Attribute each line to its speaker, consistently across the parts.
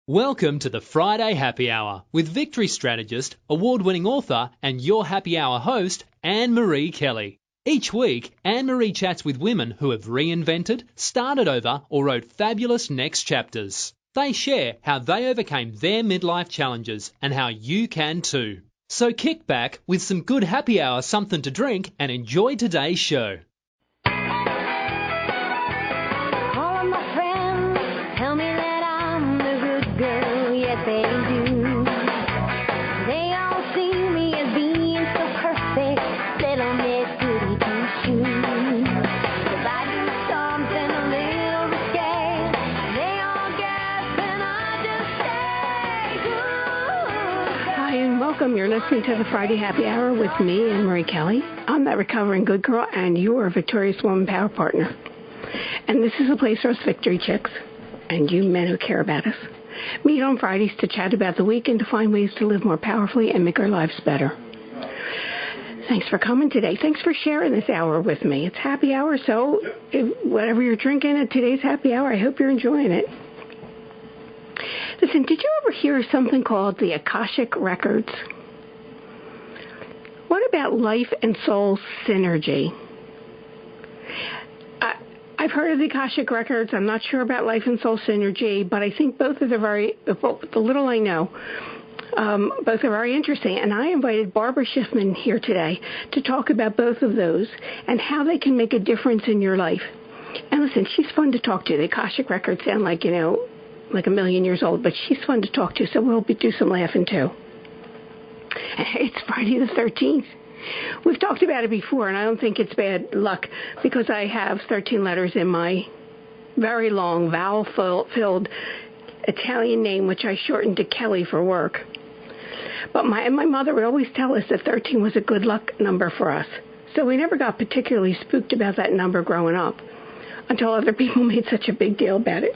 Speaker 1: Welcome to the Friday Happy Hour with Victory Strategist, award-winning author and your happy hour host, Annmarie Kelly. Each week, Annmarie chats with women who have reinvented, started over or wrote fabulous next chapters. They share how they overcame their midlife challenges and how you can too. So kick back with some good happy hour something to drink and enjoy today's show.
Speaker 2: Welcome. You're listening to the Friday Happy Hour with me, Annmarie Kelly. I'm that recovering good girl and your victorious woman power partner. And this is a place for us victory chicks and you men who care about us. Meet on Fridays to chat about the week and to find ways to live more powerfully and make our lives better. Thanks for coming today. Thanks for sharing this hour with me. It's happy hour, so whatever you're drinking at today's happy hour, I hope you're enjoying it. Listen, did you ever hear something called the Akashic Records? What about life and soul synergy? I've heard of the Akashic Records. I'm not sure about life and soul synergy, but I think both of the little I know, both are very interesting. And I invited Barbara Schiffman here today to talk about both of those and how they can make a difference in your life. And listen, she's fun to talk to. The Akashic Records sound like, like a million years old, but she's fun to talk to, so we'll do some laughing too. It's Friday the 13th. We've talked about it before, and I don't think it's bad luck because I have 13 letters in my very long, vowel-filled Italian name, which I shortened to Kelly for work. But my mother would always tell us that 13 was a good luck number for us, so we never got particularly spooked about that number growing up until other people made such a big deal about it.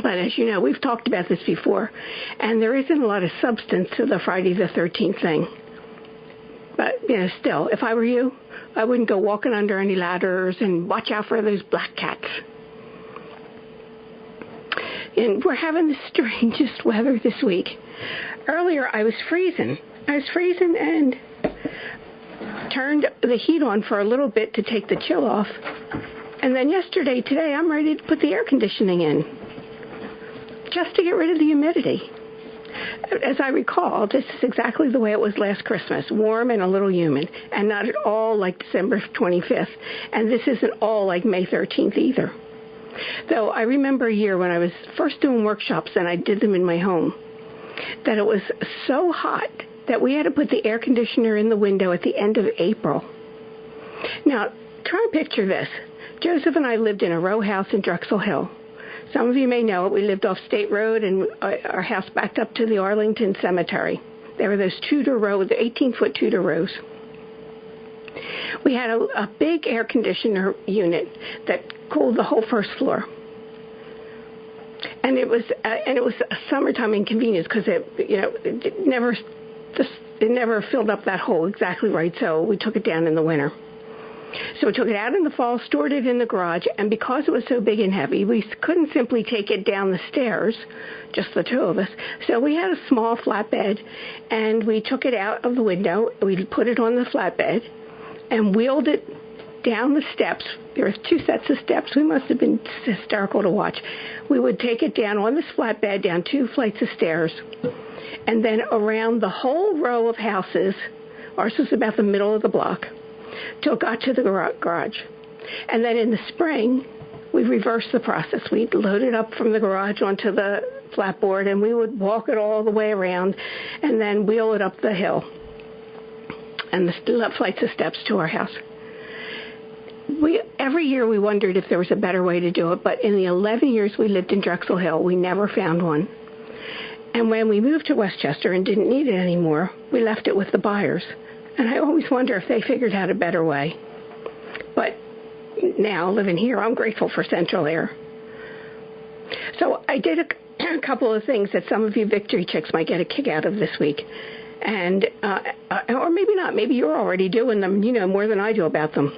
Speaker 2: But as you know, we've talked about this before, and there isn't a lot of substance to the Friday the 13th thing. But, still, if I were you, I wouldn't go walking under any ladders and watch out for those black cats. And we're having the strangest weather this week. Earlier, I was freezing and turned the heat on for a little bit to take the chill off. And then today, I'm ready to put the air conditioning in, just to get rid of the humidity. As I recall, this is exactly the way it was last Christmas, warm and a little humid, and not at all like December 25th, and this isn't all like May 13th either. Though I remember a year when I was first doing workshops, and I did them in my home, that it was so hot that we had to put the air conditioner in the window at the end of April. Now, try and picture this. Joseph and I lived in a row house in Drexel Hill. Some of you may know it. We lived off State Road, and our house backed up to the Arlington Cemetery. There were those Tudor rows, the 18-foot Tudor rows. We had a big air conditioner unit that cooled the whole first floor. And it was a summertime inconvenience because it never filled up that hole exactly right. So we took it down in the winter. So we took it out in the fall, stored it in the garage, and because it was so big and heavy, we couldn't simply take it down the stairs, just the two of us. So we had a small flatbed, and we took it out of the window, we put it on the flatbed, and wheeled it down the steps. There were two sets of steps. We must have been hysterical to watch. We would take it down on this flatbed, down 2 flights of stairs, and then around the whole row of houses. Ours was about the middle of the block, till it got to the garage. And then in the spring, we reversed the process. We'd load it up from the garage onto the flatboard, and we would walk it all the way around and then wheel it up the hill and the flights of steps to our house. Every year we wondered if there was a better way to do it, but in the 11 years we lived in Drexel Hill, we never found one. And when we moved to Westchester and didn't need it anymore, we left it with the buyers. And I always wonder if they figured out a better way. But now, living here, I'm grateful for central air. So I did a couple of things that some of you victory chicks might get a kick out of this week. And, or maybe not. Maybe you're already doing them, more than I do about them.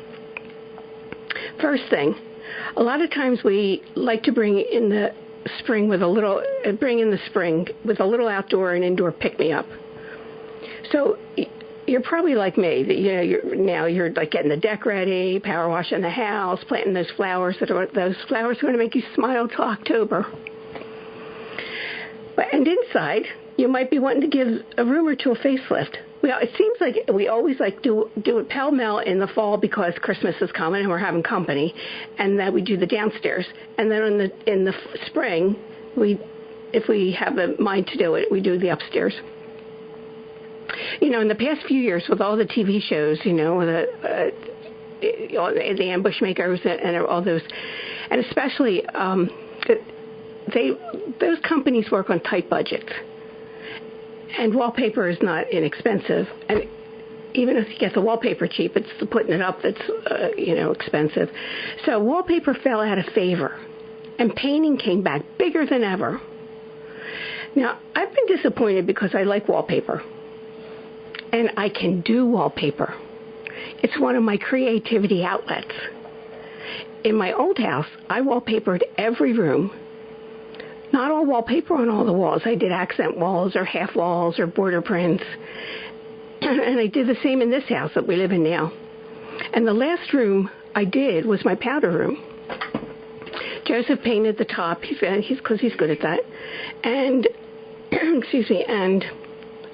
Speaker 2: First thing, a lot of times we like to bring in the spring with a little, bring in the spring with a little outdoor and indoor pick-me-up. So you're probably like me, that you're like getting the deck ready, power washing the house, planting those flowers are going to make you smile till October. And inside, you might be wanting to give a room or two a facelift. Well, it seems like we always do it pell-mell in the fall because Christmas is coming and we're having company, and that we do the downstairs. And then in the spring, if we have a mind to do it, we do the upstairs. In the past few years, with all the TV shows, the ambush makers and all those, and especially those companies work on tight budgets. And wallpaper is not inexpensive. And even if you get the wallpaper cheap, it's the putting it up that's, expensive. So wallpaper fell out of favor. And painting came back bigger than ever. Now, I've been disappointed because I like wallpaper. And I can do wallpaper. It's one of my creativity outlets. In my old house, I wallpapered every room. Not all wallpaper on all the walls. I did accent walls or half walls or border prints. And I did the same in this house that we live in now. And the last room I did was my powder room. Joseph painted the top, because he's good at that. And, excuse me, and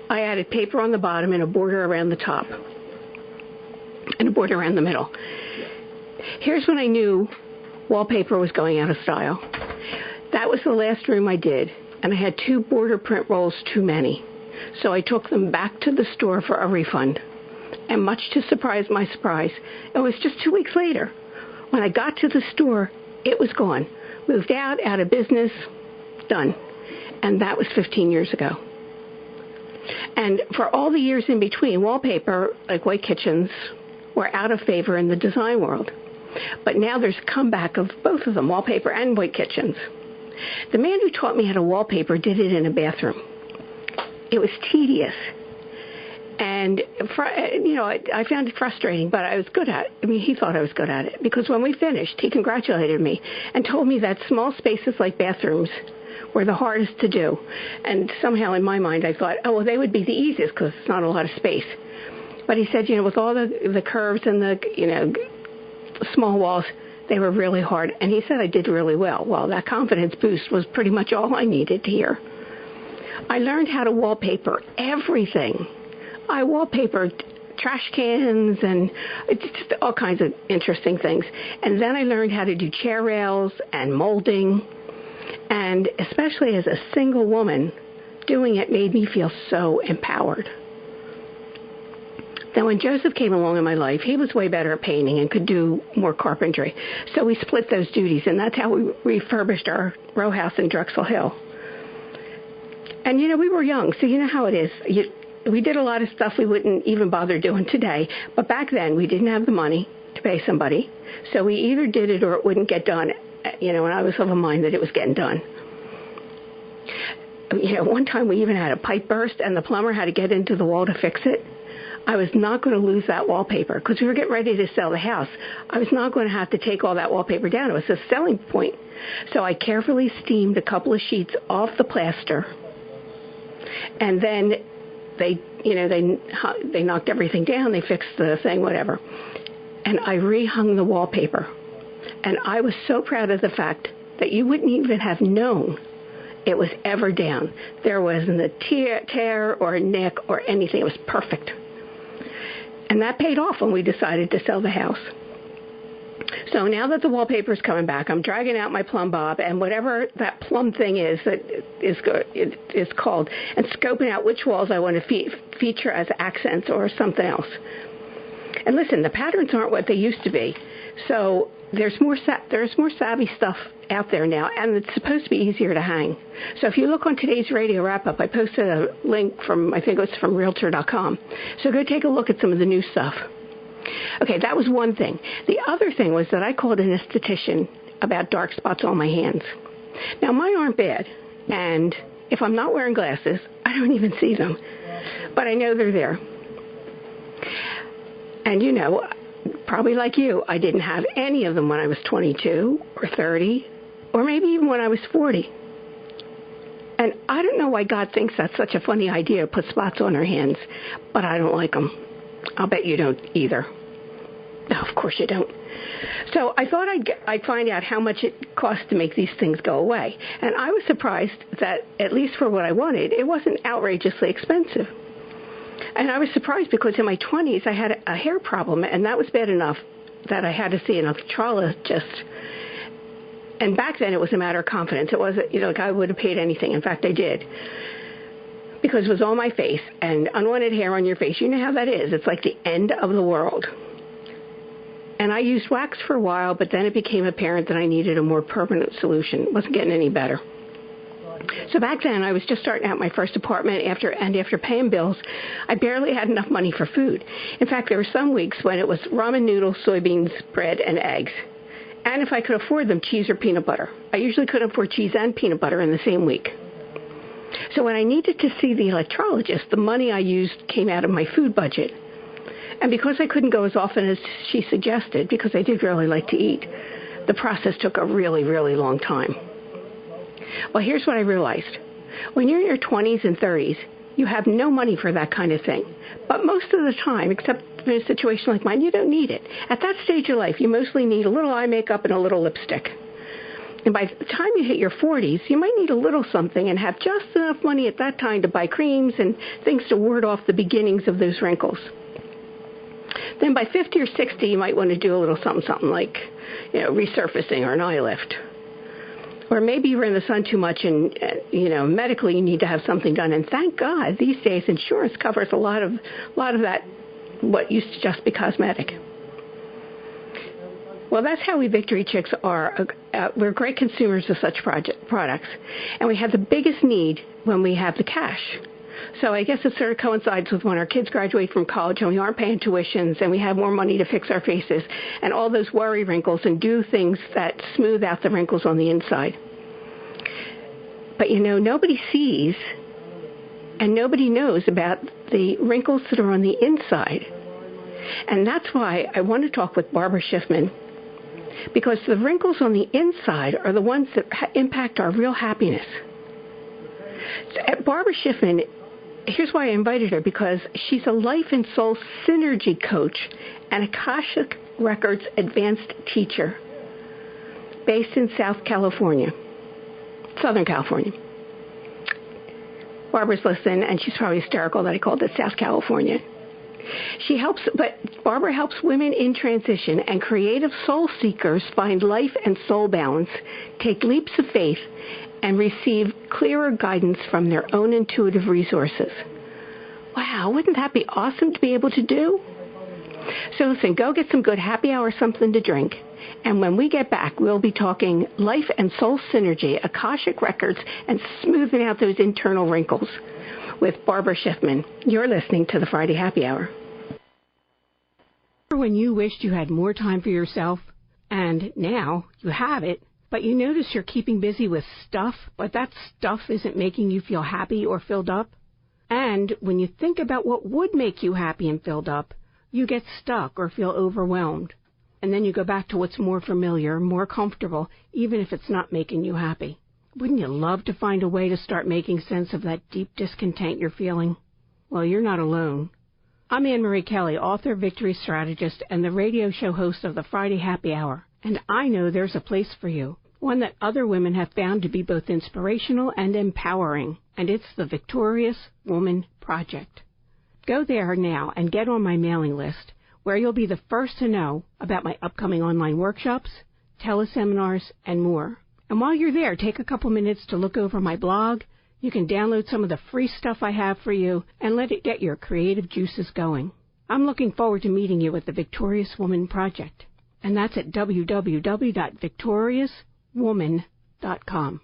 Speaker 2: I added paper on the bottom and a border around the top. And a border around the middle. Here's when I knew wallpaper was going out of style. That was the last room I did, and I had 2 border print rolls too many. So I took them back to the store for a refund. And much to my surprise, it was just 2 weeks later. When I got to the store, it was gone. Moved out of business, done. And that was 15 years ago. And for all the years in between, wallpaper, like white kitchens, were out of favor in the design world. But now there's a comeback of both of them, wallpaper and white kitchens. The man who taught me how to wallpaper did it in a bathroom. It was tedious. And, I found it frustrating, but I was good at it. I mean, he thought I was good at it. Because when we finished, he congratulated me and told me that small spaces like bathrooms were the hardest to do. And somehow in my mind, I thought, oh, well, they would be the easiest because it's not a lot of space. But he said, with all the curves and the, small walls, they were really hard. And he said I did really well. Well, that confidence boost was pretty much all I needed to hear. I learned how to wallpaper everything. I wallpapered trash cans and just all kinds of interesting things. And then I learned how to do chair rails and molding. And especially as a single woman, doing it made me feel so empowered. Then when Joseph came along in my life, he was way better at painting and could do more carpentry. So we split those duties, and that's how we refurbished our row house in Drexel Hill. And, we were young, so you know how it is. We did a lot of stuff we wouldn't even bother doing today. But back then, we didn't have the money to pay somebody. So we either did it or it wouldn't get done, and I was of a mind that it was getting done. One time we even had a pipe burst, and the plumber had to get into the wall to fix it. I was not going to lose that wallpaper because we were getting ready to sell the house. I was not going to have to take all that wallpaper down. It was a selling point. So I carefully steamed a couple of sheets off the plaster. And then they knocked everything down. They fixed the thing, whatever. And I rehung the wallpaper. And I was so proud of the fact that you wouldn't even have known it was ever down. There wasn't a tear or a nick or anything. It was perfect. And that paid off when we decided to sell the house. So now that the wallpaper is coming back, I'm dragging out my plumb bob and whatever that plumb thing is that is called, and scoping out which walls I want to feature as accents or something else. And listen, the patterns aren't what they used to be. So there's more savvy stuff out there now, and it's supposed to be easier to hang. So if you look on today's radio wrap-up, I posted a link from, I think it's from Realtor.com. So go take a look at some of the new stuff. Okay, that was one thing. The other thing was that I called an esthetician about dark spots on my hands. Now, mine aren't bad, and if I'm not wearing glasses, I don't even see them. But I know they're there. And probably like you, I didn't have any of them when I was 22 or 30 or maybe even when I was 40. And I don't know why God thinks that's such a funny idea to put spots on our hands, but I don't like them. I'll bet you don't either. No, of course you don't. So I thought I'd find out how much it costs to make these things go away. And I was surprised that, at least for what I wanted, it wasn't outrageously expensive. And I was surprised because in my 20s I had a hair problem, and that was bad enough that I had to see an electrologist. And back then it was a matter of confidence. It wasn't, like I would have paid anything. In fact, I did. Because it was on my face, and unwanted hair on your face, you know how that is. It's like the end of the world. And I used wax for a while, but then it became apparent that I needed a more permanent solution. It wasn't getting any better. So back then, I was just starting out my first apartment, after paying bills, I barely had enough money for food. In fact, there were some weeks when it was ramen noodles, soybeans, bread, and eggs. And if I could afford them, cheese or peanut butter. I usually couldn't afford cheese and peanut butter in the same week. So when I needed to see the electrologist, the money I used came out of my food budget. And because I couldn't go as often as she suggested, because I did really like to eat, the process took a really, really long time. Well, here's what I realized. When you're in your 20s and 30s, you have no money for that kind of thing. But most of the time, except in a situation like mine, you don't need it. At that stage of life, you mostly need a little eye makeup and a little lipstick. And by the time you hit your 40s, you might need a little something and have just enough money at that time to buy creams and things to ward off the beginnings of those wrinkles. Then by 50 or 60, you might want to do a little something like, resurfacing or an eye lift. Or maybe you're in the sun too much and, medically you need to have something done. And thank God, these days insurance covers a lot of that, what used to just be cosmetic. Well, that's how we Victory Chicks are. We're great consumers of such products. And we have the biggest need when we have the cash. So I guess it sort of coincides with when our kids graduate from college and we aren't paying tuitions and we have more money to fix our faces and all those worry wrinkles and do things that smooth out the wrinkles on the inside. But, nobody sees and nobody knows about the wrinkles that are on the inside. And that's why I want to talk with Barbara Schiffman, because the wrinkles on the inside are the ones that impact our real happiness. Barbara Schiffman, here's why I invited her, because she's a life and soul synergy coach and Akashic Records advanced teacher based in Southern California. Barbara's listening, and she's probably hysterical that I called it South California. Barbara helps women in transition and creative soul seekers find life and soul balance, take leaps of faith, and receive clearer guidance from their own intuitive resources. Wow, wouldn't that be awesome to be able to do? So listen, go get some good happy hour something to drink. And when we get back, we'll be talking life and soul synergy, Akashic Records, and smoothing out those internal wrinkles with Barbara Schiffman. You're listening to the Friday Happy Hour. When you wished you had more time for yourself, and now you have it, but you notice you're keeping busy with stuff, but that stuff isn't making you feel happy or filled up? And when you think about what would make you happy and filled up, you get stuck or feel overwhelmed. And then you go back to what's more familiar, more comfortable, even if it's not making you happy. Wouldn't you love to find a way to start making sense of that deep discontent you're feeling? Well, you're not alone. I'm Annmarie Kelly, author, victory strategist, and the radio show host of the Friday Happy Hour. And I know there's a place for you, one that other women have found to be both inspirational and empowering. And it's the Victorious Woman Project. Go there now and get on my mailing list, where you'll be the first to know about my upcoming online workshops, teleseminars, and more. And while you're there, take a couple minutes to look over my blog. You can download some of the free stuff I have for you and let it get your creative juices going. I'm looking forward to meeting you at the Victorious Woman Project. And that's at www.victoriouswoman.com.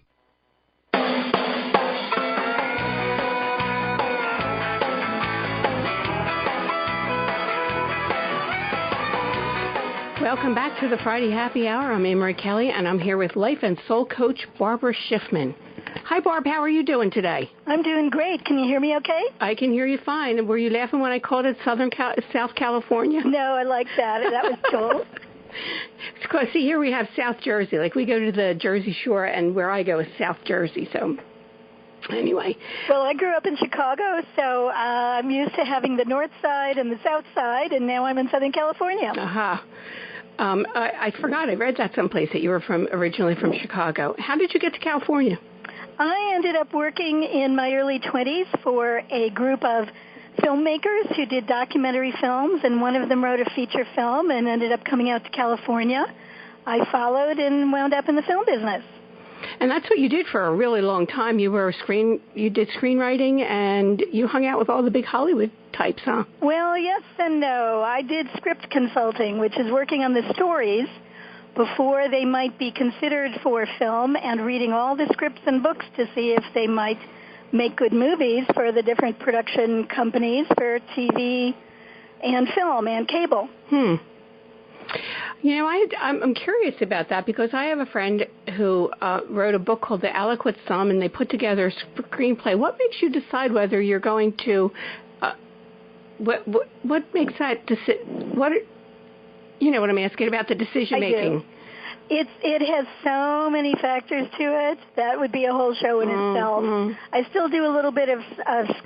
Speaker 2: Welcome back to the Friday Happy Hour. I'm Annmarie Kelly, and I'm here with life and soul coach Barbara Schiffman. Hi, Barb. How are you doing today?
Speaker 3: I'm doing great. Can you hear me okay?
Speaker 2: I can hear you fine. Were you laughing when I called it South California?
Speaker 3: No, I like that. That was cool.
Speaker 2: Because, see, here we have South Jersey. Like, we go to the Jersey Shore, and where I go is South Jersey. So, anyway.
Speaker 3: Well, I grew up in Chicago, so I'm used to having the north side and the south side, and now I'm in Southern California.
Speaker 2: Aha. I forgot. I read that someplace that you were originally from Chicago. How did you get to California?
Speaker 3: I ended up working in my early 20s for a group of filmmakers who did documentary films, and one of them wrote a feature film and ended up coming out to California. I followed and wound up in the film business.
Speaker 2: And that's what you did for a really long time. You did screenwriting, and you hung out with all the big Hollywood types, huh?
Speaker 3: Well, yes and no. I did script consulting, which is working on the stories before they might be considered for film, and reading all the scripts and books to see if they might make good movies for the different production companies for TV and film and cable.
Speaker 2: You know, I'm curious about that, because I have a friend who wrote a book called The Aliquot Sum, and they put together a screenplay. What makes you decide whether you're going to, what makes that, you know what I'm asking about, the decision making?
Speaker 3: I do. It has so many factors to it. That would be a whole show in itself. I still do a little bit of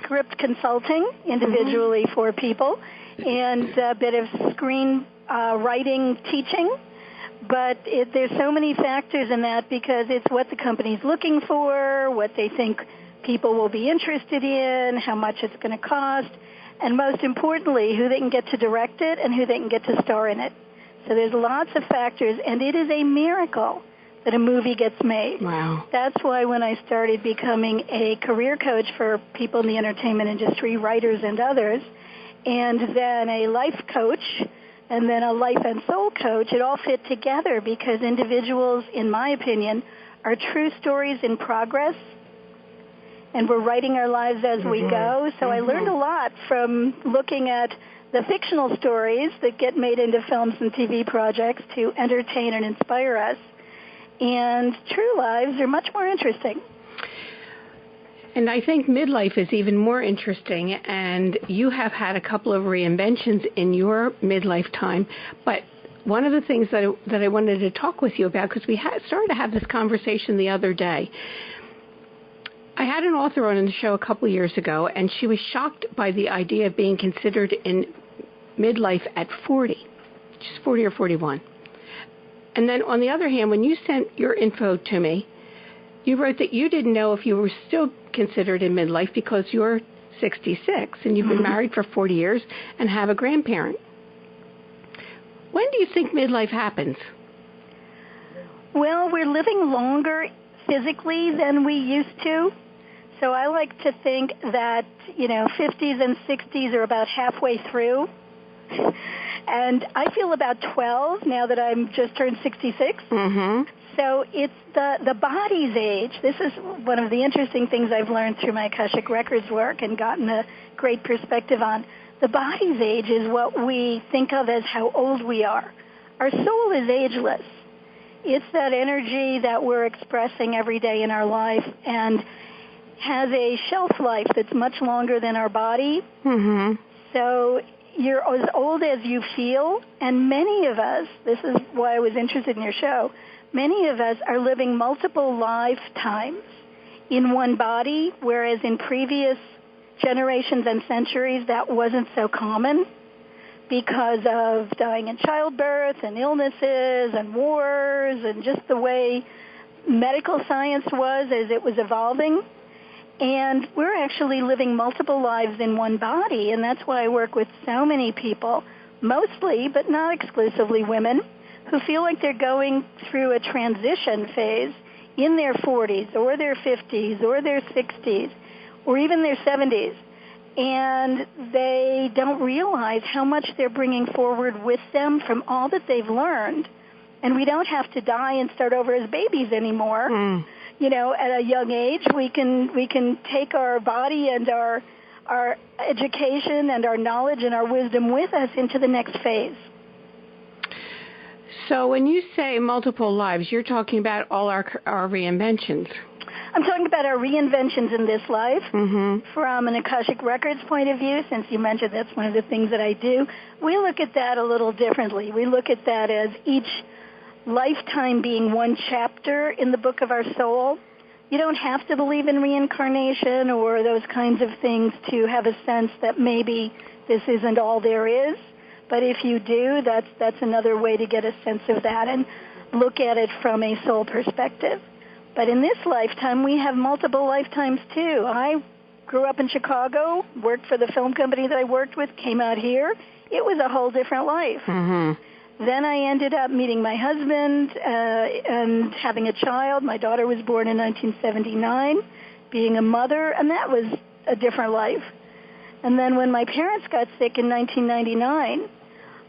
Speaker 3: script consulting individually for people, and a bit of screen writing teaching. But there's so many factors in that, because it's what the company's looking for, what they think people will be interested in, how much it's going to cost, and most importantly, who they can get to direct it and who they can get to star in it. So there's lots of factors, and it is a miracle that a movie gets made.
Speaker 2: Wow.
Speaker 3: That's why when I started becoming a career coach for people in the entertainment industry, writers and others, and then a life coach, and then a life and soul coach, it all fit together, because individuals, in my opinion, are true stories in progress, and we're writing our lives as we go. So I learned a lot from looking at the fictional stories that get made into films and TV projects to entertain and inspire us. And true lives are much more interesting.
Speaker 2: And I think midlife is even more interesting, and you have had a couple of reinventions in your midlife time. But one of the things that I wanted to talk with you about, because we started to have this conversation the other day. I had an author on the show a couple of years ago, and she was shocked by the idea of being considered in midlife at 40. She's 40 or 41. And then on the other hand, when you sent your info to me, you wrote that you didn't know if you were still considered in midlife because you're 66 and you've been married for 40 years and have a grandparent. When do you think midlife happens?
Speaker 3: Well, we're living longer physically than we used to. So I like to think that, 50s and 60s are about halfway through. And I feel about 12 now that I'm just turned 66. So it's the body's age. This is one of the interesting things I've learned through my Akashic Records work and gotten a great perspective on. The body's age is what we think of as how old we are. Our soul is ageless. It's that energy that we're expressing every day in our life and has a shelf life that's much longer than our body. So you're as old as you feel, and many of us, this is why I was interested in your show, many of us are living multiple lifetimes in one body, whereas in previous generations and centuries that wasn't so common because of dying in childbirth and illnesses and wars and just the way medical science was as it was evolving. And we're actually living multiple lives in one body, and that's why I work with so many people, mostly, but not exclusively women, who feel like they're going through a transition phase in their 40s or their 50s or their 60s or even their 70s. And they don't realize how much they're bringing forward with them from all that they've learned. And we don't have to die and start over as babies anymore. At a young age, we can take our body and our education and our knowledge and our wisdom with us into the next phase. So
Speaker 2: when you say multiple lives, you're talking about all our reinventions.
Speaker 3: I'm talking about our reinventions in this life from an Akashic Records point of view, since you mentioned that's one of the things that I do. We look at that a little differently. We look at that as each lifetime being one chapter in the book of our soul. You don't have to believe in reincarnation or those kinds of things to have a sense that maybe this isn't all there is. But if you do, that's another way to get a sense of that and look at it from a soul perspective. But in this lifetime, we have multiple lifetimes, too. I grew up in Chicago, worked for the film company that I worked with, came out here. It was a whole different life. Then I ended up meeting my husband and having a child. My daughter was born in 1979, being a mother, and that was a different life. And then when my parents got sick in 1999,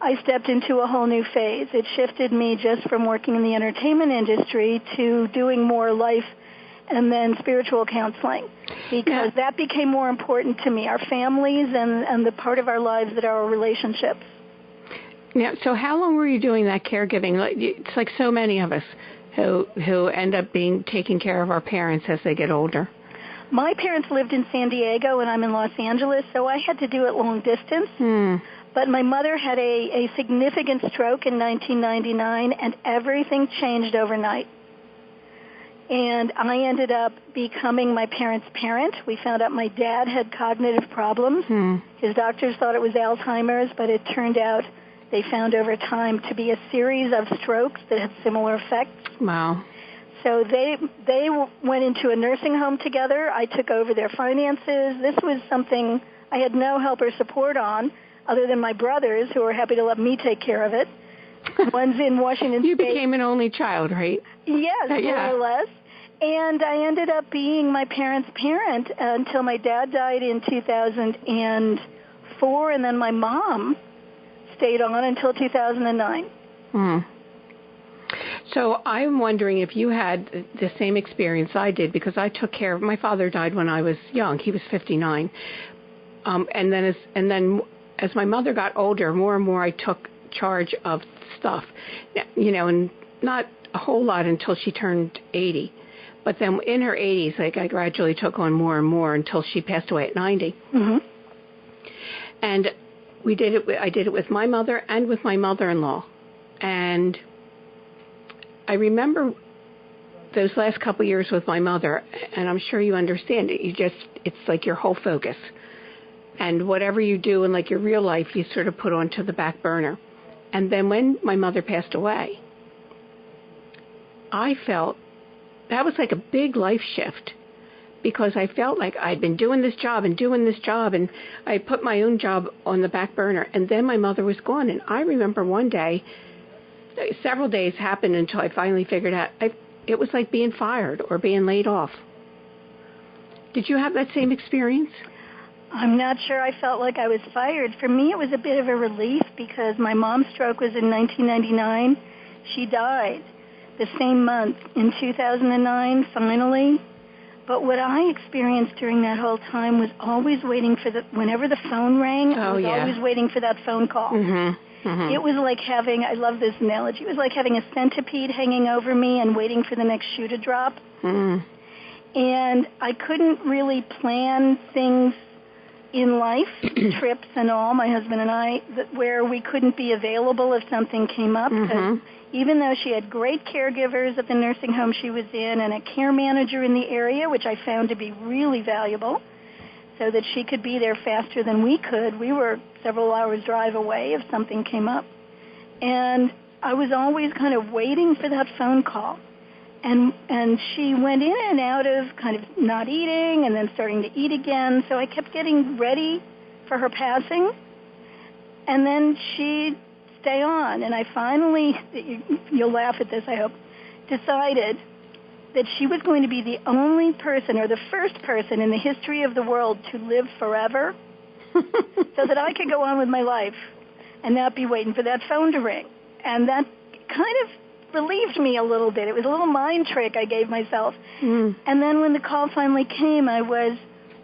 Speaker 3: I stepped into a whole new phase. It shifted me just from working in the entertainment industry to doing more life and then spiritual counseling, because that became more important to me, our families and the part of our lives that are our relationships.
Speaker 2: Now, so how long were you doing that caregiving? It's like so many of us who end up taking care of our parents as they get older.
Speaker 3: My parents lived in San Diego, and I'm in Los Angeles, so I had to do it long distance. But my mother had a significant stroke in 1999, and everything changed overnight. And I ended up becoming my parents' parent. We found out my dad had cognitive problems. His doctors thought it was Alzheimer's, but it turned out they found over time to be a series of strokes that had similar effects.
Speaker 2: Wow.
Speaker 3: So they went into a nursing home together. I took over their finances. This was something I had no help or support on, other than my brothers, who were happy to let me take care of it. One's in Washington State.
Speaker 2: You became an only child, right?
Speaker 3: Yes, more or less. And I ended up being my parents' parent until my dad died in 2004, and then my mom stayed on until 2009.
Speaker 2: So I'm wondering if you had the same experience I did, because I took care of my father. Died when I was young. He was 59. And then as my mother got older, more and more I took charge of stuff. And not a whole lot until she turned 80. But then in her 80s, I gradually took on more and more until she passed away at 90. And I did it with my mother and with my mother-in-law. And I remember those last couple years with my mother, and I'm sure you understand it. It's like your whole focus. And whatever you do in like your real life, you sort of put onto the back burner. And then when my mother passed away, I felt that was like a big life shift, because I felt like I'd been doing this job, and I put my own job on the back burner, and then my mother was gone. And I remember one day, several days happened until I finally figured out it was like being fired or being laid off. Did you have that same experience?
Speaker 3: I'm not sure I felt like I was fired. For me, it was a bit of a relief, because my mom's stroke was in 1999. She died the same month in 2009, finally. But what I experienced during that whole time was always waiting for whenever the phone rang, I was always waiting for that phone call. It was like I love this analogy, it was like having a centipede hanging over me and waiting for the next shoe to drop. And I couldn't really plan things in life, trips and all, my husband and I, where we couldn't be available if something came up. Because even though she had great caregivers at the nursing home she was in and a care manager in the area, which I found to be really valuable, so that she could be there faster than we could. We were several hours drive away if something came up. And I was always kind of waiting for that phone call. And she went in and out of kind of not eating and then starting to eat again. So I kept getting ready for her passing. And then she'd stay on. And I finally, you'll laugh at this, I hope, decided that she was going to be the only person or the first person in the history of the world to live forever so that I could go on with my life and not be waiting for that phone to ring. And that kind of relieved me a little bit. It was a little mind trick I gave myself. And then when the call finally came, I was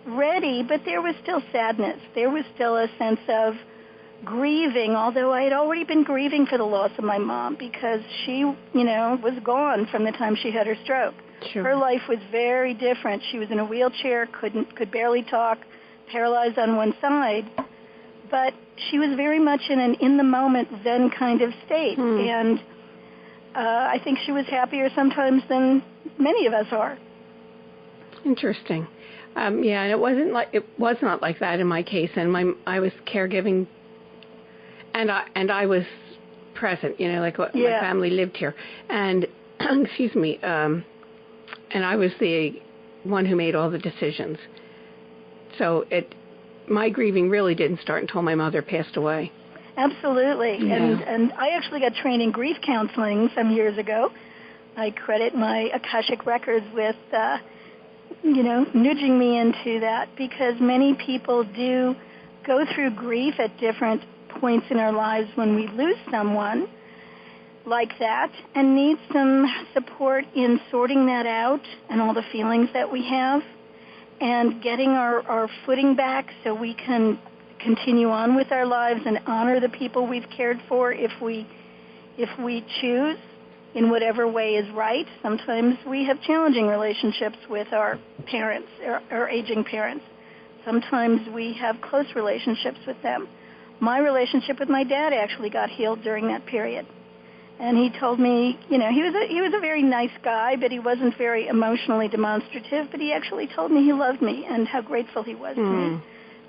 Speaker 3: ready, but there was still sadness. There was still a sense of grieving, although I had already been grieving for the loss of my mom, because she, was gone from the time she had her stroke.
Speaker 2: Sure.
Speaker 3: Her life was very different. She was in a wheelchair, could barely talk, paralyzed on one side, but she was very much in an in-the-moment Zen kind of state, and I think she was happier sometimes than many of us are.
Speaker 2: Interesting. And it was not like that in my case, and I was caregiving, and I was present, my family lived here, and excuse me, and I was the one who made all the decisions. So my grieving really didn't start until my mother passed away.
Speaker 3: Absolutely.
Speaker 2: Yeah.
Speaker 3: And I actually got trained in grief counseling some years ago. I credit my Akashic Records with, nudging me into that, because many people do go through grief at different points in our lives when we lose someone like that and need some support in sorting that out and all the feelings that we have and getting our footing back so we can continue on with our lives and honor the people we've cared for if we choose in whatever way is right. Sometimes we have challenging relationships with our parents, our aging parents. Sometimes we have close relationships with them. My relationship with my dad actually got healed during that period. And he told me, he was a very nice guy, but he wasn't very emotionally demonstrative, but he actually told me he loved me and how grateful he was to me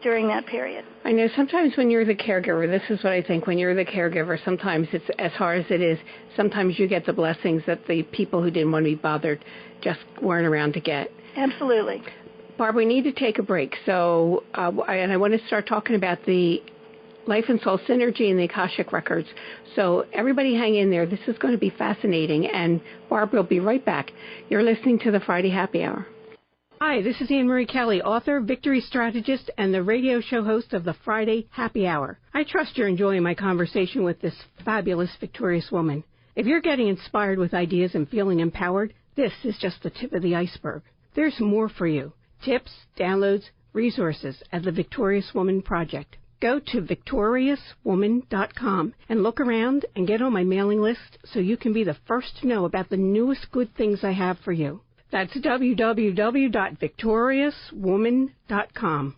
Speaker 3: during that period.
Speaker 2: I know sometimes when you're the caregiver, this is what I think, when you're the caregiver, sometimes it's as hard as it is, sometimes you get the blessings that the people who didn't want to be bothered just weren't around to get.
Speaker 3: Absolutely.
Speaker 2: Barb, we need to take a break, so I want to start talking about the Life and Soul Synergy and the Akashic Records. So everybody hang in there. This is going to be fascinating, and Barb will be right back. You're listening to the Friday Happy Hour. Hi, this is Annmarie Kelly, author, victory strategist, and the radio show host of the Friday Happy Hour. I trust you're enjoying my conversation with this fabulous, victorious woman. If you're getting inspired with ideas and feeling empowered, this is just the tip of the iceberg. There's more for you. Tips, downloads, resources at the Victorious Woman Project. Go to victoriouswoman.com and look around and get on my mailing list so you can be the first to know about the newest good things I have for you. That's www.victoriouswoman.com.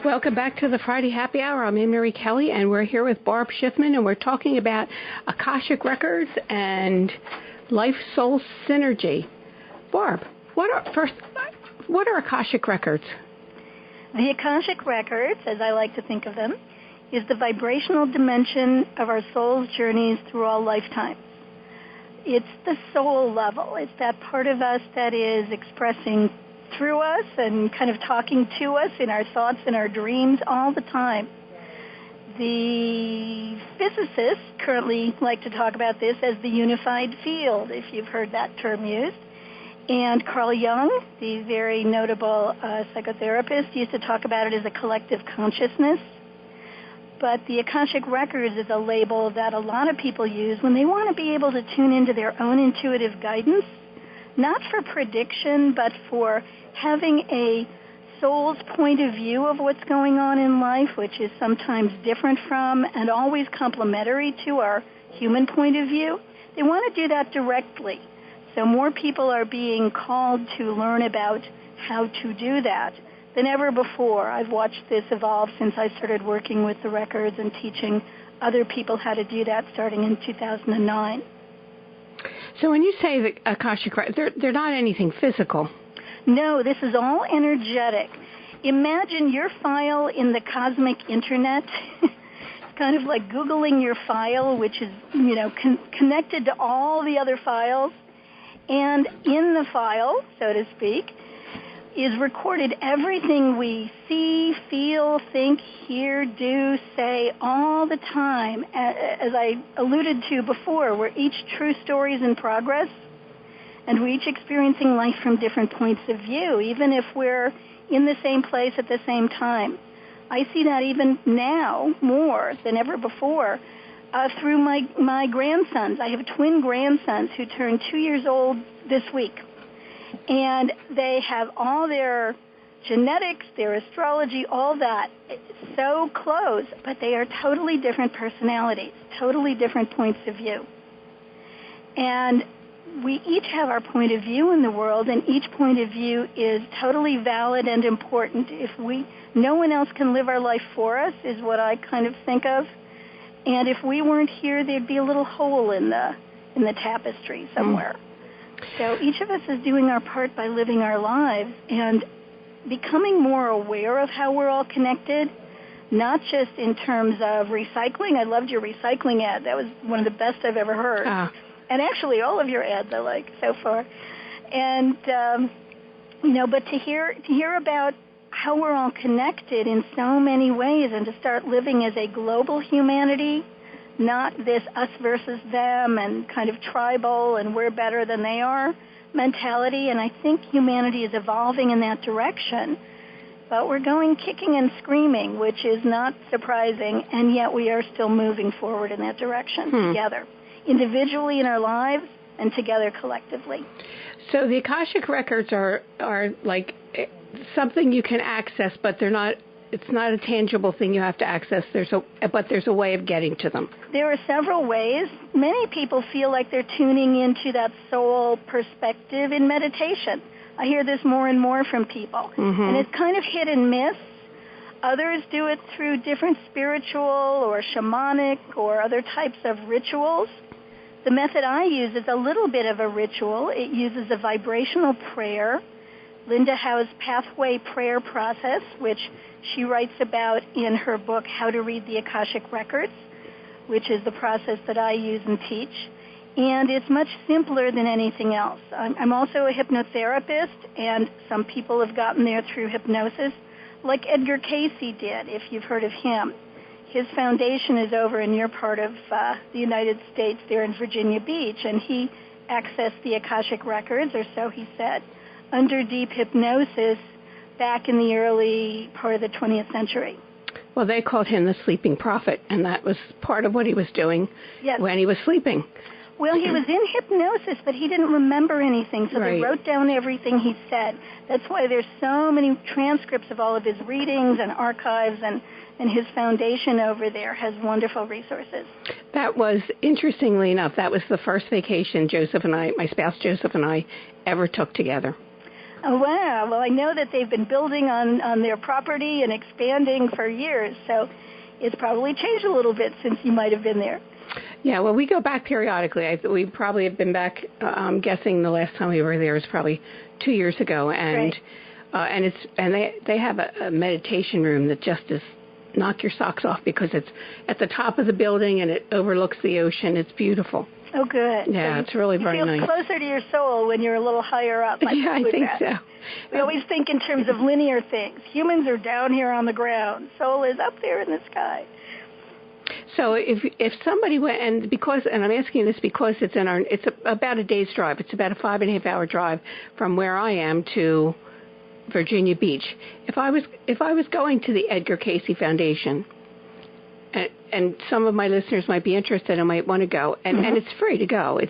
Speaker 2: Welcome back to the Friday Happy Hour. I'm Annmarie Kelly, and we're here with Barb Schiffman, and we're talking about Akashic Records and Life Soul Synergy. Barb, what are Akashic Records?
Speaker 3: The Akashic Records, as I like to think of them, is the vibrational dimension of our soul's journeys through all lifetimes. It's the soul level. It's that part of us that is expressing through us and kind of talking to us in our thoughts and our dreams all the time. The physicists currently like to talk about this as the unified field, if you've heard that term used. And Carl Jung, the very notable psychotherapist, used to talk about it as a collective consciousness. But the Akashic Records is a label that a lot of people use when they want to be able to tune into their own intuitive guidance, not for prediction, but for having a soul's point of view of what's going on in life, which is sometimes different from and always complementary to our human point of view. They want to do that directly. So more people are being called to learn about how to do that than ever before. I've watched this evolve since I started working with the records and teaching other people how to do that starting in 2009.
Speaker 2: So when you say the Akashic Records, they're not anything physical.
Speaker 3: No, this is all energetic. Imagine your file in the cosmic internet. It's kind of like Googling your file, which is, connected to all the other files. And in the file, so to speak, is recorded everything we see, feel, think, hear, do, say all the time. As I alluded to before, we're each true stories in progress, and we're each experiencing life from different points of view, even if we're in the same place at the same time. I see that even now more than ever before through my grandsons. I have twin grandsons who turned 2 years old this week. And they have all their genetics, their astrology, all that, so close, but they are totally different personalities, totally different points of view. And we each have our point of view in the world, and each point of view is totally valid and important. No one else can live our life for us, is what I kind of think of. And if we weren't here, there'd be a little hole in the tapestry somewhere. So each of us is doing our part by living our lives and becoming more aware of how we're all connected, not just in terms of recycling. I loved your recycling ad. That was one of the best I've ever heard. And actually all of your ads I like so far. And, but to hear about how we're all connected in so many ways and to start living as a global humanity, not this us versus them and kind of tribal and we're better than they are mentality. And I think humanity is evolving in that direction. But we're going kicking and screaming, which is not surprising, and yet we are still moving forward in that direction together, individually in our lives and together collectively.
Speaker 2: So the Akashic Records are like something you can access, but they're not. It's not a tangible thing you have to access. But there's a way of getting to them.
Speaker 3: There are several ways. Many people feel like they're tuning into that soul perspective in meditation. I hear this more and more from people. And it's kind of hit and miss. Others do it through different spiritual or shamanic or other types of rituals. The method I use is a little bit of a ritual. It uses a vibrational prayer, Linda Howe's pathway prayer process, which she writes about in her book, How to Read the Akashic Records, which is the process that I use and teach. And it's much simpler than anything else. I'm also a hypnotherapist, and some people have gotten there through hypnosis, like Edgar Cayce did, if you've heard of him. His foundation is over in your part of the United States, there in Virginia Beach, and he accessed the Akashic Records, or so he said, under deep hypnosis back in the early part of the 20th century.
Speaker 2: Well, they called him the sleeping prophet, and that was part of what he was doing when he was sleeping.
Speaker 3: Well, he was in hypnosis, but he didn't remember anything, so they wrote down everything he said. That's why there's so many transcripts of all of his readings and archives, and his foundation over there has wonderful resources. That
Speaker 2: was, interestingly enough, that was the first vacation my spouse Joseph and I, ever took together.
Speaker 3: Oh, wow. Well, I know that they've been building on their property and expanding for years, so it's probably changed a little bit since you might have been there.
Speaker 2: Yeah, well, we go back periodically. We probably have been back, I'm guessing the last time we were there was probably 2 years ago, and they have a meditation room that just is knock your socks off because it's at the top of the building and it overlooks the ocean. It's beautiful.
Speaker 3: Oh, good.
Speaker 2: Yeah, it's really very nice.
Speaker 3: You feel closer to your soul when you're a little higher up.
Speaker 2: Yeah, I think so.
Speaker 3: We always think in terms of linear things. Humans are down here on the ground. Soul is up there in the sky.
Speaker 2: So if somebody went, and I'm asking this because it's about a day's drive. It's about a 5.5-hour drive from where I am to Virginia Beach. If I was going to the Edgar Cayce Foundation, and some of my listeners might be interested and might want to go, and it's free to go.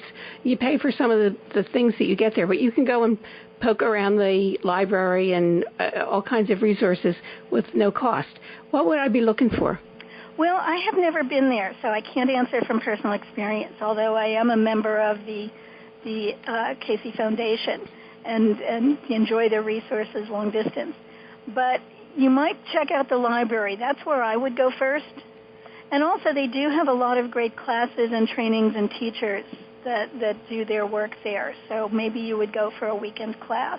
Speaker 2: You pay for some of the things that you get there, but you can go and poke around the library and all kinds of resources with no cost. What would I be looking for?
Speaker 3: Well, I have never been there, so I can't answer from personal experience, although I am a member of the Cayce Foundation and enjoy their resources long distance. But you might check out the library. That's where I would go first. And also they do have a lot of great classes and trainings and teachers that do their work there. So maybe you would go for a weekend class.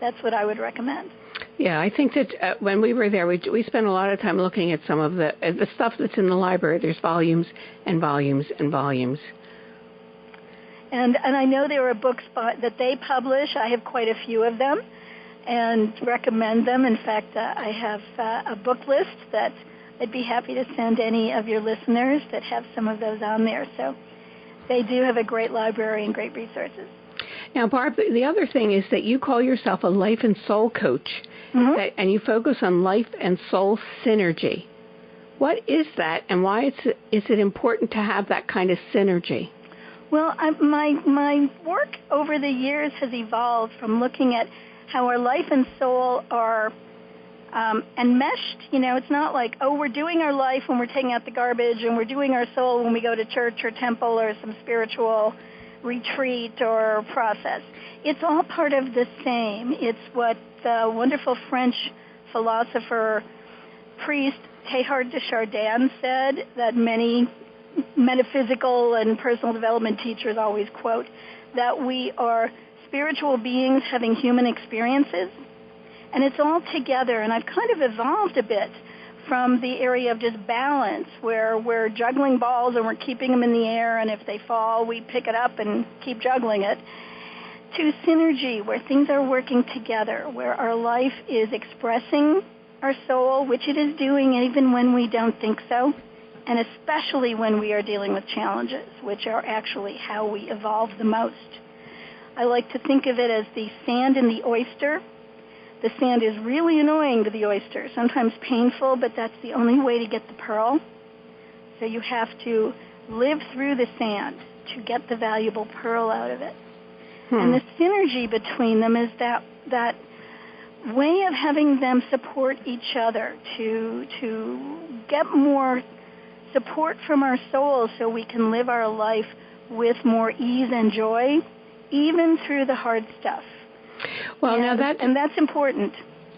Speaker 3: That's what I would recommend.
Speaker 2: Yeah, I think that when we were there, we spent a lot of time looking at some of the stuff that's in the library. There's volumes and volumes and volumes.
Speaker 3: And I know there are books that they publish. I have quite a few of them and recommend them. In fact, I have a book list that I'd be happy to send any of your listeners that have some of those on there. So they do have a great library and great resources.
Speaker 2: Now, Barb, the other thing is that you call yourself a life and soul coach, and you focus on life and soul synergy. What is that, and why is it important to have that kind of synergy?
Speaker 3: Well, my work over the years has evolved from looking at how our life and soul are and meshed. It's not like, oh, we're doing our life when we're taking out the garbage, and we're doing our soul when we go to church or temple or some spiritual retreat or process. It's all part of the same. It's what the wonderful French philosopher, priest Teilhard de Chardin said, that many metaphysical and personal development teachers always quote, that we are spiritual beings having human experiences. And it's all together. And I've kind of evolved a bit from the area of just balance, where we're juggling balls and we're keeping them in the air, and if they fall, we pick it up and keep juggling it, to synergy, where things are working together, where our life is expressing our soul, which it is doing even when we don't think so, and especially when we are dealing with challenges, which are actually how we evolve the most. I like to think of it as the sand in the oyster. The sand is really annoying to the oyster, sometimes painful, but that's the only way to get the pearl. So you have to live through the sand to get the valuable pearl out of it. And the synergy between them is that way of having them support each other to get more support from our souls so we can live our life with more ease and joy, even through the hard stuff.
Speaker 2: Well,
Speaker 3: and that's important.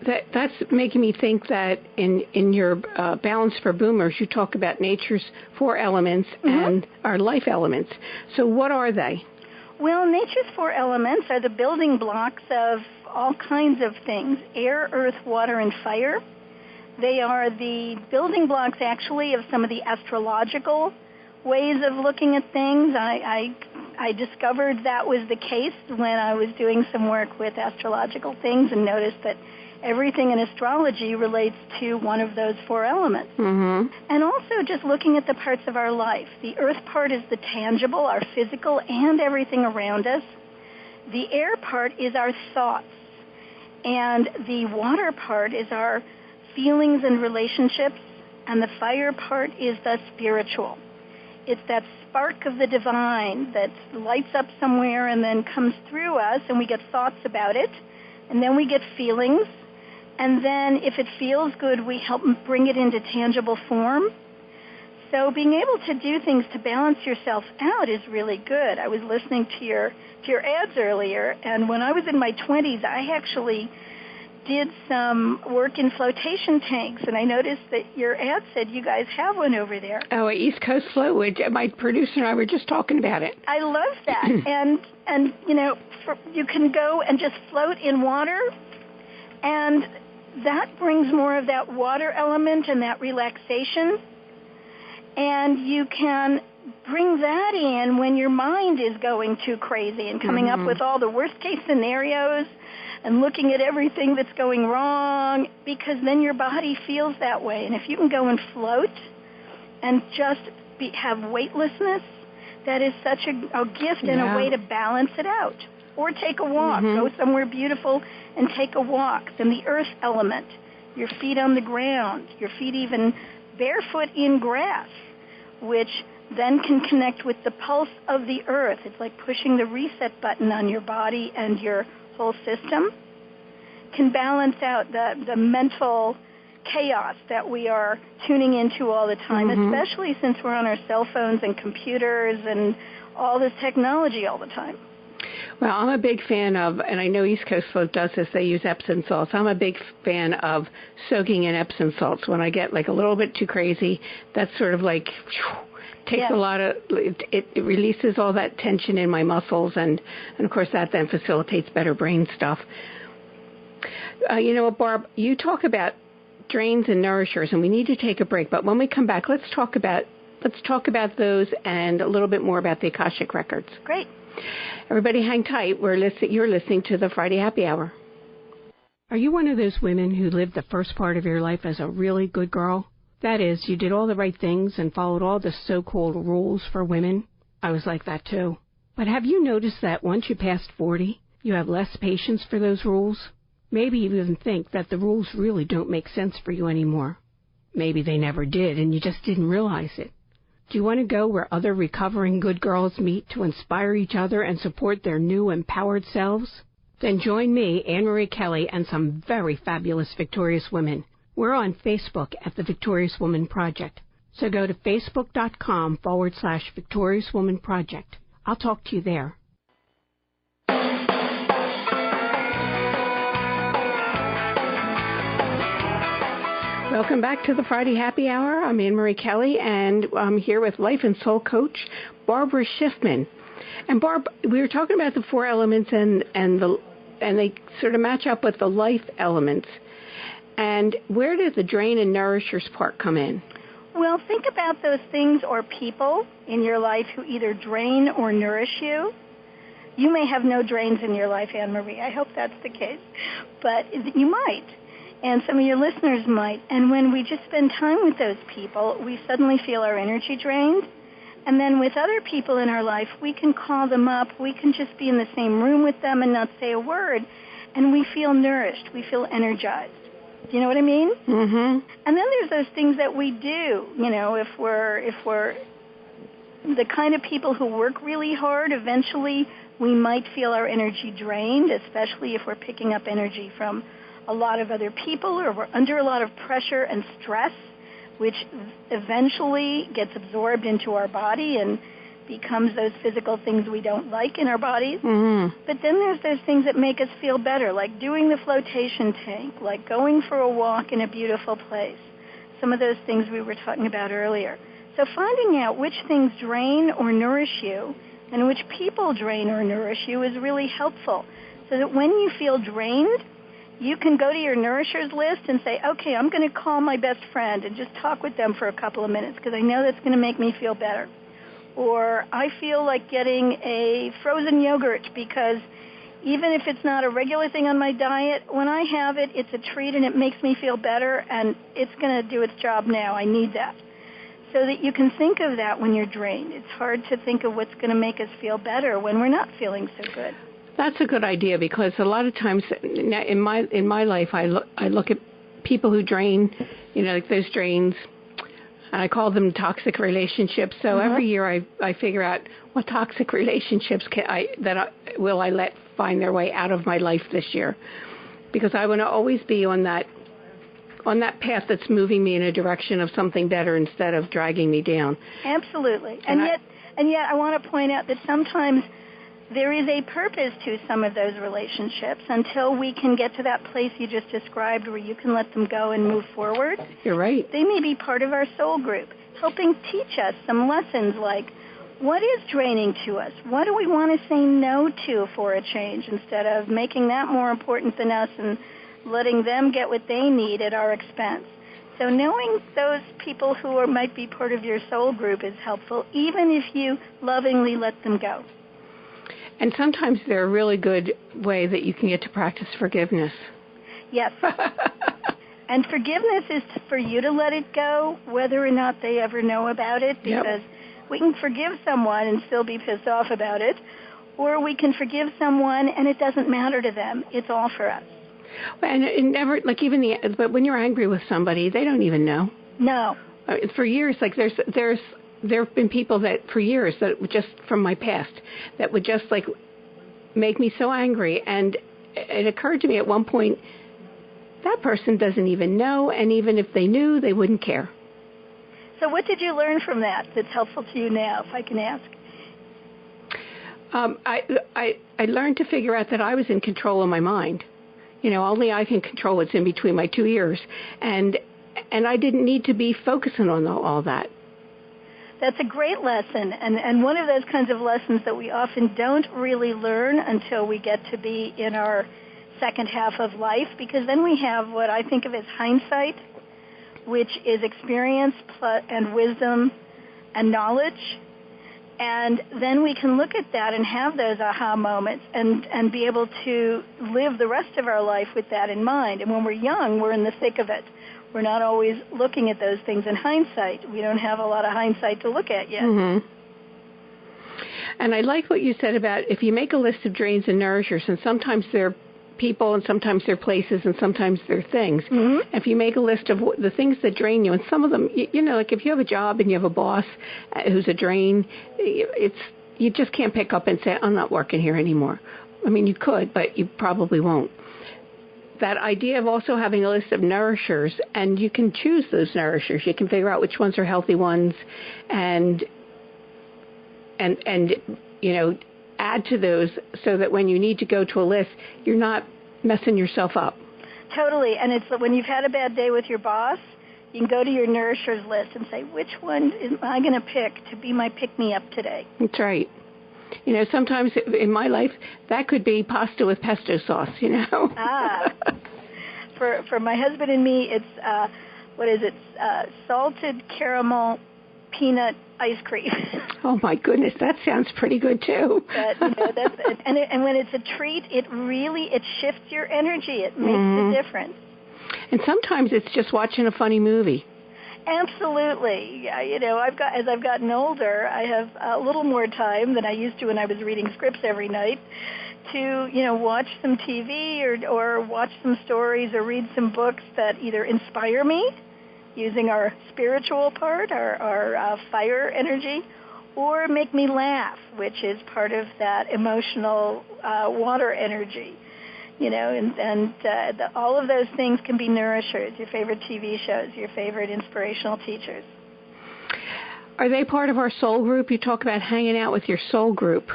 Speaker 2: That's making me think that in your Balance for Boomers, you talk about nature's 4 elements and our life elements. So what are they?
Speaker 3: Well, nature's 4 elements are the building blocks of all kinds of things: air, earth, water, and fire. They are the building blocks, actually, of some of the astrological ways of looking at things. I discovered that was the case when I was doing some work with astrological things, and noticed that everything in astrology relates to one of those 4 elements. And also just looking at the parts of our life. The earth part is the tangible, our physical, and everything around us. The air part is our thoughts. And the water part is our feelings and relationships. And the fire part is the spiritual. It's that spark of the divine that lights up somewhere and then comes through us, and we get thoughts about it, and then we get feelings, and then if it feels good, we help bring it into tangible form. So being able to do things to balance yourself out is really good. I was listening to your ads earlier, and when I was in my 20s, I actually did some work in flotation tanks, and I noticed that your ad said you guys have one over there.
Speaker 2: Oh, at East Coast Float. My producer and I were just talking about it.
Speaker 3: I love that. and you can go and just float in water, and that brings more of that water element and that relaxation. And you can bring that in when your mind is going too crazy and coming up with all the worst-case scenarios and looking at everything that's going wrong, because then your body feels that way. And if you can go and float and just have weightlessness, that is such a gift and a way to balance it out. Or take a walk. Go somewhere beautiful and take a walk. Then the earth element, your feet on the ground, your feet even barefoot in grass, which then can connect with the pulse of the earth. It's like pushing the reset button on your body and your whole system, can balance out the mental chaos that we are tuning into all the time, especially since we're on our cell phones and computers and all this technology all the time.
Speaker 2: Well, I'm a big fan of, and I know East Coast Float does this, they use Epsom salts. I'm a big fan of soaking in Epsom salts. When I get like a little bit too crazy, that's sort of like takes a lot of, it releases all that tension in my muscles, and of course that then facilitates better brain stuff. You know what, Barb, you talk about drains and nourishers, and we need to take a break, but when we come back, let's talk about those and a little bit more about the Akashic Records.
Speaker 3: Great.
Speaker 2: Everybody hang tight. You're listening to the Friday Happy Hour. Are you one of those women who lived the first part of your life as a really good girl? That is, you did all the right things and followed all the so-called rules for women? I was like that too. But have you noticed that once you passed 40, you have less patience for those rules? Maybe you even think that the rules really don't make sense for you anymore. Maybe they never did and you just didn't realize it. Do you want to go where other recovering good girls meet to inspire each other and support their new empowered selves? Then join me, Annmarie Kelly, and some very fabulous Victorious Women. We're on Facebook at the Victorious Woman Project. So go to facebook.com/Victorious Woman Project. I'll talk to you there. Welcome back to the Friday Happy Hour. I'm Annmarie Kelly, and I'm here with life and soul coach Barbara Schiffman. And Barb, we were talking about the four elements, and they sort of match up with the life elements. And where does the drain and nourishers part come in?
Speaker 3: Well, think about those things or people in your life who either drain or nourish you. You may have no drains in your life, Annmarie. I hope that's the case. But you might. And some of your listeners might. And when we just spend time with those people, we suddenly feel our energy drained. And then with other people in our life, we can call them up. We can just be in the same room with them and not say a word. And we feel nourished. We feel energized. Do you know what I mean?
Speaker 2: Mm-hmm.
Speaker 3: And then there's those things that we do. You know, if we're the kind of people who work really hard, eventually we might feel our energy drained, especially if we're picking up energy from a lot of other people, or we're under a lot of pressure and stress, which eventually gets absorbed into our body and becomes those physical things we don't like in our bodies.
Speaker 2: Mm-hmm.
Speaker 3: But then there's those things that make us feel better, like doing the flotation tank, like going for a walk in a beautiful place, some of those things we were talking about earlier. So finding out which things drain or nourish you and which people drain or nourish you is really helpful, so that when you feel drained, you can go to your nourishers list and say, okay, I'm going to call my best friend and just talk with them for a couple of minutes because I know that's going to make me feel better. Or I feel like getting a frozen yogurt because even if it's not a regular thing on my diet, when I have it, it's a treat and it makes me feel better, and it's going to do its job now. I need that. So that you can think of that when you're drained. It's hard to think of what's going to make us feel better when we're not feeling so good.
Speaker 2: That's a good idea, because a lot of times in my life I look at people who drain, like those drains, and I call them toxic relationships. So every year I figure out what toxic relationships will I let find their way out of my life this year, because I want to always be on that path that's moving me in a direction of something better instead of dragging me down.
Speaker 3: Absolutely. And yet I want to point out that sometimes there is a purpose to some of those relationships until we can get to that place you just described where you can let them go and move forward.
Speaker 2: You're right.
Speaker 3: They may be part of our soul group, helping teach us some lessons like, what is draining to us? What do we want to say no to for a change, instead of making that more important than us and letting them get what they need at our expense? So knowing those people who might be part of your soul group is helpful, even if you lovingly let them go.
Speaker 2: And sometimes they're a really good way that you can get to practice forgiveness.
Speaker 3: Yes. And forgiveness is for you to let it go, whether or not they ever know about it, because we can forgive someone and still be pissed off about it, or we can forgive someone and it doesn't matter to them. It's all for us.
Speaker 2: And it never, but when you're angry with somebody, they don't even know.
Speaker 3: No.
Speaker 2: For years, there have been people that for years that would just from my past that would just make me so angry, and it occurred to me at one point that person doesn't even know, and even if they knew, they wouldn't care.
Speaker 3: So what did you learn from that that's helpful to you now, if I can ask?
Speaker 2: I learned to figure out that I was in control of my mind. Only I can control what's in between my two ears, and I didn't need to be focusing on all that.
Speaker 3: That's a great lesson, and one of those kinds of lessons that we often don't really learn until we get to be in our second half of life, because then we have what I think of as hindsight, which is experience and wisdom and knowledge. And then we can look at that and have those aha moments and be able to live the rest of our life with that in mind. And when we're young, we're in the thick of it. We're not always looking at those things in hindsight. We don't have a lot of hindsight to look at yet.
Speaker 2: Mm-hmm. And I like what you said about if you make a list of drains and nourishers, and sometimes they're people and sometimes they're places and sometimes they're things.
Speaker 3: Mm-hmm.
Speaker 2: If you make a list of the things that drain you, and some of them, like if you have a job and you have a boss who's a drain, you just can't pick up and say, I'm not working here anymore. I mean, you could, but you probably won't. That idea of also having a list of nourishers, and you can choose those nourishers. You can figure out which ones are healthy ones, and you know, add to those so that when you need to go to a list, you're not messing yourself up.
Speaker 3: Totally, and it's when you've had a bad day with your boss, you can go to your nourishers list and say, which one am I going to pick to be my pick-me-up today?
Speaker 2: That's right. You know, sometimes in my life, that could be pasta with pesto sauce, you know.
Speaker 3: For my husband and me, it's, salted caramel peanut ice cream.
Speaker 2: Oh, my goodness, that sounds pretty good, too.
Speaker 3: But, you know, and when it's a treat, it shifts your energy. It makes a difference.
Speaker 2: And sometimes it's just watching a funny movie.
Speaker 3: Absolutely. You know, as I've gotten older, I have a little more time than I used to when I was reading scripts every night to, you know, watch some TV or watch some stories or read some books that either inspire me using our spiritual part, our fire energy, or make me laugh, which is part of that emotional water energy. You know, and all of those things can be nourishers, your favorite TV shows, your favorite inspirational teachers.
Speaker 2: Are they part of our soul group? You talk about hanging out with your soul group.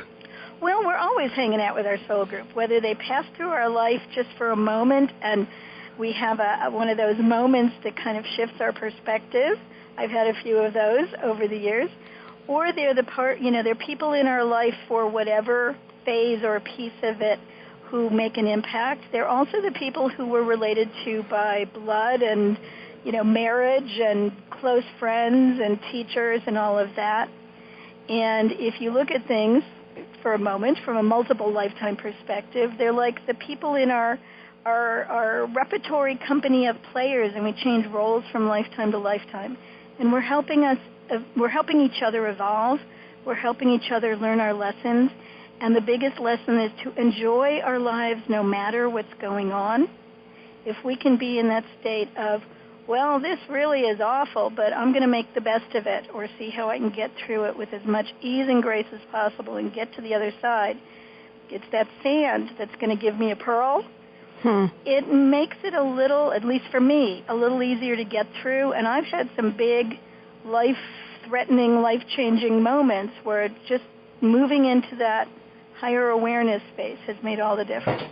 Speaker 3: Well, we're always hanging out with our soul group, whether they pass through our life just for a moment and we have one of those moments that kind of shifts our perspective. I've had a few of those over the years. Or they're they're people in our life for whatever phase or piece of it who make an impact. They're also the people who we're related to by blood and, you know, marriage and close friends and teachers and all of that. And if you look at things for a moment from a multiple lifetime perspective, they're like the people in our repertory company of players, and we change roles from lifetime to lifetime. And we're helping each other evolve. We're helping each other learn our lessons. And the biggest lesson is to enjoy our lives no matter what's going on. If we can be in that state of, well, this really is awful, but I'm going to make the best of it, or see how I can get through it with as much ease and grace as possible and get to the other side. It's that sand that's going to give me a pearl. It makes it a little, at least for me, a little easier to get through. And I've had some big life-threatening, life-changing moments where just moving into that higher awareness space has made all the difference.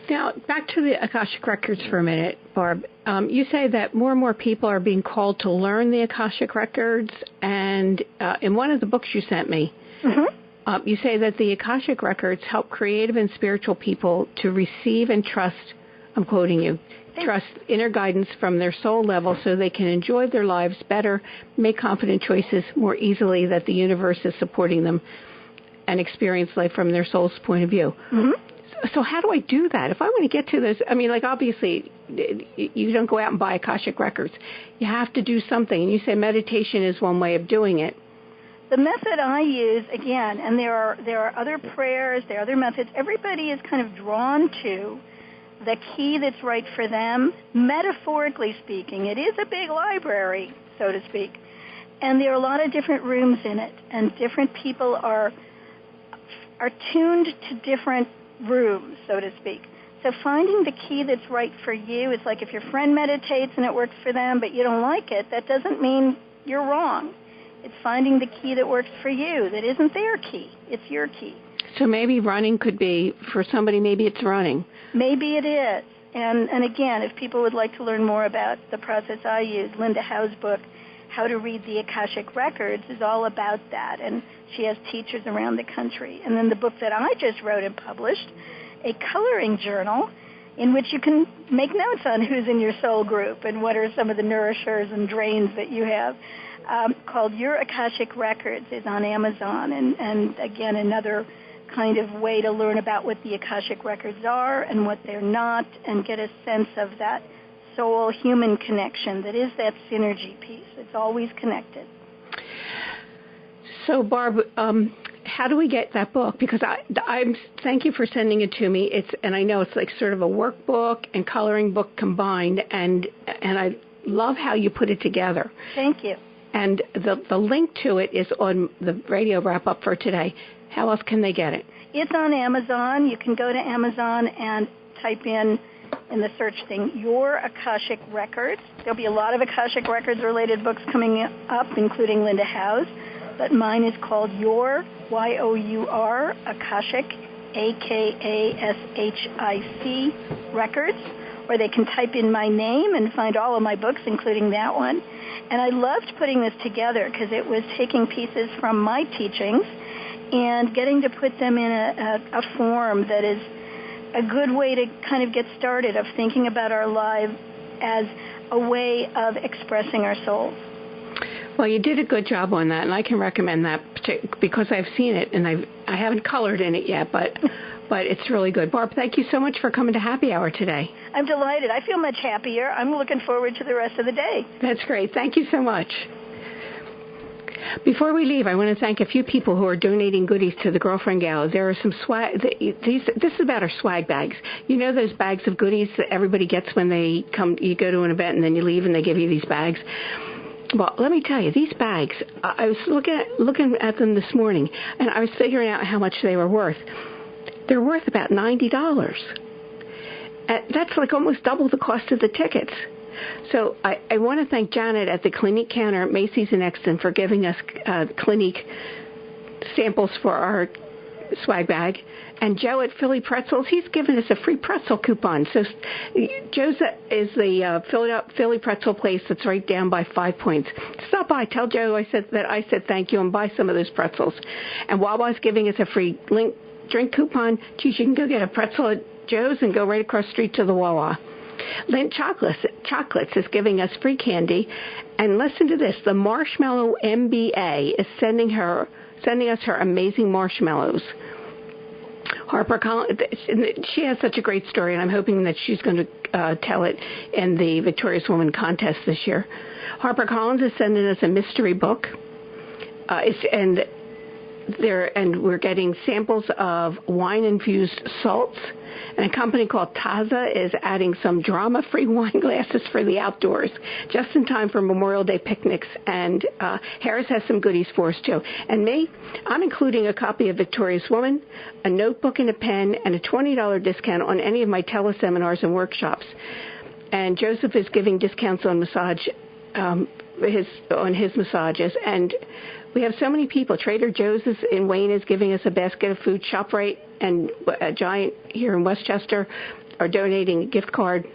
Speaker 2: Now, back to the Akashic Records for a minute, Barb. You say that more and more people are being called to learn the Akashic Records, and in one of the books you sent me, you say that the Akashic Records help creative and spiritual people to receive and trust, I'm quoting you, trust inner guidance from their soul level so they can enjoy their lives better, make confident choices more easily, that the universe is supporting them, and experience life from their soul's point of view. So how do I do that? If I want to get to this, I mean, like, obviously, you don't go out and buy Akashic Records. You have to do something. And you say meditation is one way of doing it.
Speaker 3: The method I use, again, and there are other prayers, there are other methods, everybody is kind of drawn to the key that's right for them. Metaphorically speaking, it is a big library, so to speak. And there are a lot of different rooms in it, and different people are tuned to different rooms, so to speak. So finding the key that's right for you, it's like if your friend meditates and it works for them, but you don't like it, that doesn't mean you're wrong. It's finding the key that works for you, that isn't their key. It's your key.
Speaker 2: So maybe running could be, for somebody, maybe it's running. Maybe
Speaker 3: it is. And again, if people would like to learn more about the process I use, Linda Howe's book, How to Read the Akashic Records, is all about that. And she has teachers around the country. And then the book that I just wrote and published, a coloring journal in which you can make notes on who's in your soul group and what are some of the nourishers and drains that you have, called Your Akashic Records, is on Amazon. And again, another kind of way to learn about what the Akashic Records are and what they're not, and get a sense of that soul-human connection that is that synergy piece. It's always connected.
Speaker 2: So, Barb, how do we get that book? Because I'm thank you for sending it to me. And I know it's like sort of a workbook and coloring book combined, and I love how you put it together.
Speaker 3: Thank you.
Speaker 2: And the link to it is on the radio wrap-up for today. How else can they get it?
Speaker 3: It's on Amazon. You can go to Amazon and type in the search thing, Your Akashic Records. There'll be a lot of Akashic Records related books coming up, including Linda Howe's, but mine is called Your, Y-O-U-R, Akashic, A-K-A-S-H-I-C, Records, or they can type in my name and find all of my books, including that one. And I loved putting this together because it was taking pieces from my teachings and getting to put them in a form that is a good way to kind of get started of thinking about our lives as a way of expressing our souls.
Speaker 2: Well, you did a good job on that, and I can recommend that because I've seen it, and I haven't colored in it yet, but it's really good. Barb, thank you so much for coming to Happy Hour today.
Speaker 3: I'm delighted. I feel much happier. I'm looking forward to the rest of the day. That's
Speaker 2: great. Thank you so much. Before we leave, I want to thank a few people who are donating goodies to the Girlfriend Gala. There are some swag. This is about our swag bags. You know those bags of goodies that everybody gets when they come. You go to an event and then you leave and they give you these bags. Well, let me tell you, these bags. I was looking at them this morning, and I was figuring out how much they were worth. They're worth about $90. That's like almost double the cost of the tickets. So I want to thank Janet at the Clinique counter at Macy's in Exton for giving us Clinique samples for our swag bag. And Joe at Philly Pretzels, he's given us a free pretzel coupon. So Joe's is the Philly Pretzel place that's right down by 5 Points. Stop by, tell Joe I said thank you, and buy some of those pretzels. And Wawa's giving us a free drink coupon. Geez, you can go get a pretzel at Joe's and go right across the street to the Wawa. Lindt Chocolates is giving us free candy. And listen to this, the Marshmallow MBA is sending us her amazing marshmallows. HarperCollins, she has such a great story, and I'm hoping that she's going to tell it in the Victorious Woman contest this year. HarperCollins is sending us a mystery book, and we're getting samples of wine-infused salts. And a company called Taza is adding some drama-free wine glasses for the outdoors, just in time for Memorial Day picnics. And Harris has some goodies for us, too. And me, I'm including a copy of Victorious Woman, a notebook and a pen, and a $20 discount on any of my teleseminars and workshops. And Joseph is giving discounts on his massages. And we have so many people. Trader Joe's in Wayne is giving us a basket of food. ShopRite and Giant here in Westchester are donating a gift card.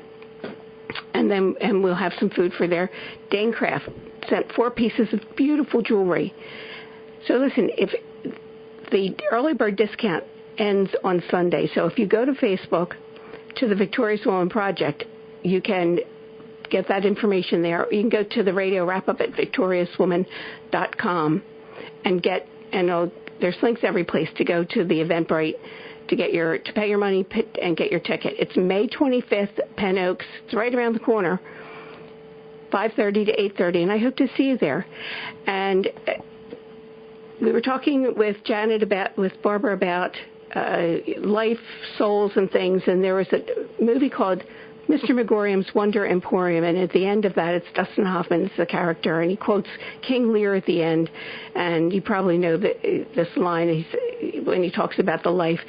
Speaker 2: And we'll have some food for there. Dane Craft sent 4 pieces of beautiful jewelry. So listen, if the early bird discount ends on Sunday, so if you go to Facebook to the Victorious Woman Project, you can get that information there. You can go to the radio wrap-up at victoriouswoman.com and there's links every place to go to the Eventbrite to pay your money and get your ticket. It's May 25th, Penn Oaks. It's right around the corner, 5:30 to 8:30, and I hope to see you there. And we were talking with Barbara about life, souls, and things, and there was a movie called Mr. Megorium's Wonder Emporium, and at the end of that, it's Dustin Hoffman's the character, and he quotes King Lear at the end, and you probably know this line when he talks about the life,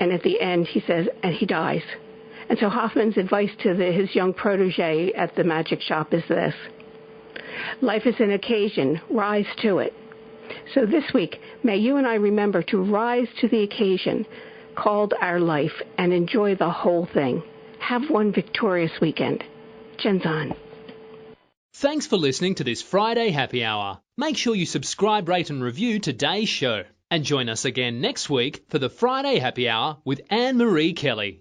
Speaker 2: and at the end he says, and he dies. And so Hoffman's advice to his young protege at the magic shop is this: life is an occasion, rise to it. So this week, may you and I remember to rise to the occasion called our life and enjoy the whole thing. Have one victorious weekend. Jenzan.
Speaker 1: Thanks for listening to this Friday Happy Hour. Make sure you subscribe, rate and review today's show. And join us again next week for the Friday Happy Hour with Annmarie Kelly.